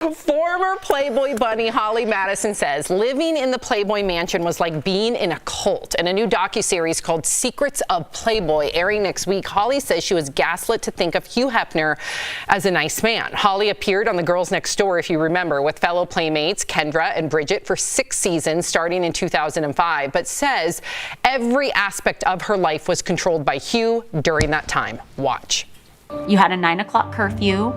Former Playboy Bunny Holly Madison says living in the Playboy mansion was like being in a cult. In a new docuseries called Secrets of Playboy airing next week, Holly says she was gaslit to think of Hugh Hefner as a nice man. Holly appeared on The Girls Next Door, if you remember, with fellow playmates Kendra and Bridget for 6 seasons starting in 2005, but says every aspect of her life was controlled by Hugh during that time. Watch. You had a 9 o'clock curfew.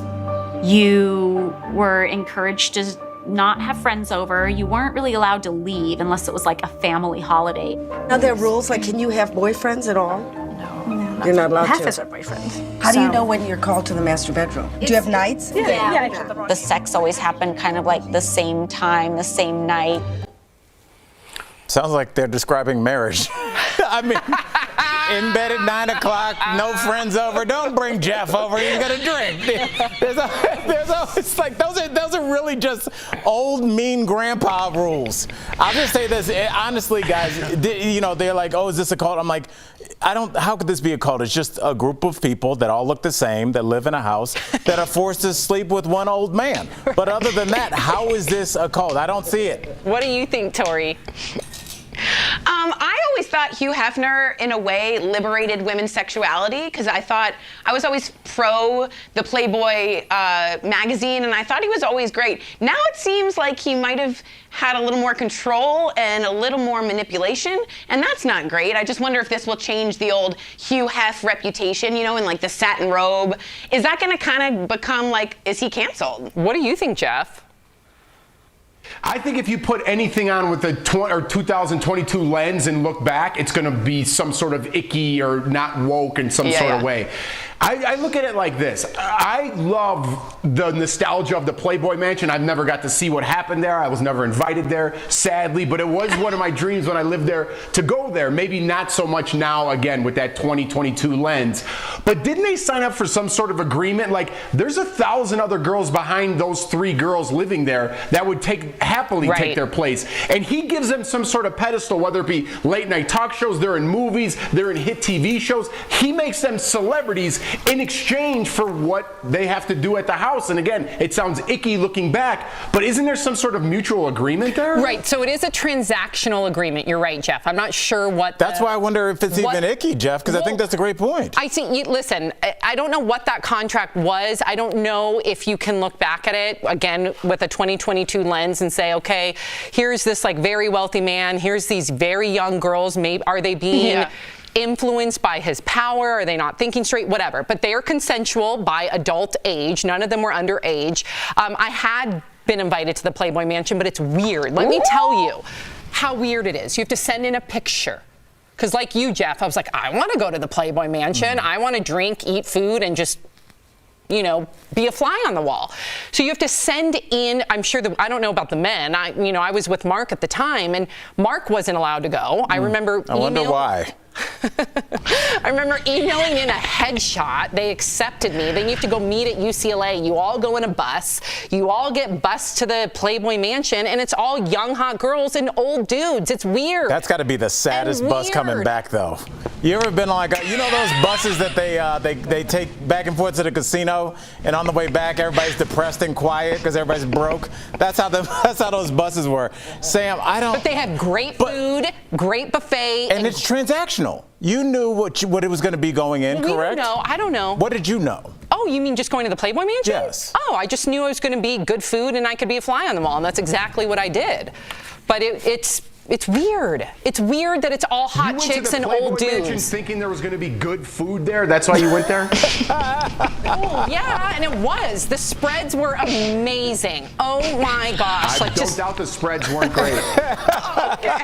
You were encouraged to not have friends over. You weren't really allowed to leave unless it was like a family holiday. Are there rules, like can you have boyfriends at all? No. You're not allowed Half to. is our boyfriend. How do you know when you're called to the master bedroom? Do you have nights? Yeah. The sex always happened kind of like the same time, the same night. Sounds like they're describing marriage. I mean, in bed at 9 o'clock, no friends over. Don't bring Jeff over. He's gonna drink. It's like those are really just old mean grandpa rules. I'll just say this honestly, guys. You know, they're like, "Oh, is this a cult?" I'm like, how could this be a cult? It's just a group of people that all look the same, that live in a house, that are forced to sleep with one old man. But other than that, how is this a cult? I don't see it. What do you think, Tori? I always thought Hugh Hefner, in a way, liberated women's sexuality, because I was always pro the Playboy magazine, and I thought he was always great. Now it seems like he might have had a little more control and a little more manipulation, and that's not great. I just wonder if this will change the old Hugh Hef reputation, you know, in like the satin robe. Is that going to kind of become like, is he canceled? What do you think, Jeff? I think if you put anything on with the 2022 lens and look back, it's going to be some sort of icky or not woke in some sort of way. I look at it like this. I love the nostalgia of the Playboy Mansion. I've never got to see what happened there. I was never invited there, sadly, but it was one of my dreams when I lived there to go there. Maybe not so much now, again, with that 2022 lens. But didn't they sign up for some sort of agreement? Like, there's 1,000 other girls behind those 3 girls living there that would happily take their place. And he gives them some sort of pedestal, whether it be late night talk shows, they're in movies, they're in hit TV shows. He makes them celebrities in exchange for what they have to do at the house. And again, it sounds icky looking back, but isn't there some sort of mutual agreement there? Right, so it is a transactional agreement. You're right, Jeff. I'm not sure what That's why I wonder if it's even icky, Jeff, because I think that's a great point. I see. Listen, I don't know what that contract was. I don't know if you can look back at it, again, with a 2022 lens and say, okay, here's this like very wealthy man. Here's these very young girls. Maybe are they being influenced by his power? Are they not thinking straight? Whatever. But they are consensual by adult age. None of them were underage. I had been invited to the Playboy Mansion, but it's weird. Let me tell you how weird it is. You have to send in a picture. Because like you, Jeff, I was like, I want to go to the Playboy Mansion. I want to drink, eat food, and just, you know, be a fly on the wall. So you have to send in, I'm sure I don't know about the men. I was with Mark at the time, and Mark wasn't allowed to go. I remember I wonder why. I remember emailing in a headshot. They accepted me. Then you have to go meet at UCLA. You all go in a bus. You all get bused to the Playboy Mansion, and it's all young, hot girls and old dudes. It's weird. That's got to be the saddest bus coming back, though. You ever been like, you know those buses that they take back and forth to the casino, and on the way back, everybody's depressed and quiet because everybody's broke? That's how those buses were. Sam, I don't. But they had great food, great buffet, and it's transactional. You knew what it was going to be going in, correct? No, I don't know. What did you know? Oh, you mean just going to the Playboy Mansion? Yes. Oh, I just knew it was going to be good food and I could be a fly on the wall, and that's exactly what I did. But it's weird. It's weird that it's all hot chicks and old dudes. Thinking there was going to be good food there? That's why you went there? Oh, yeah, and it was. The spreads were amazing. Oh, my gosh. I don't doubt the spreads weren't great. Okay.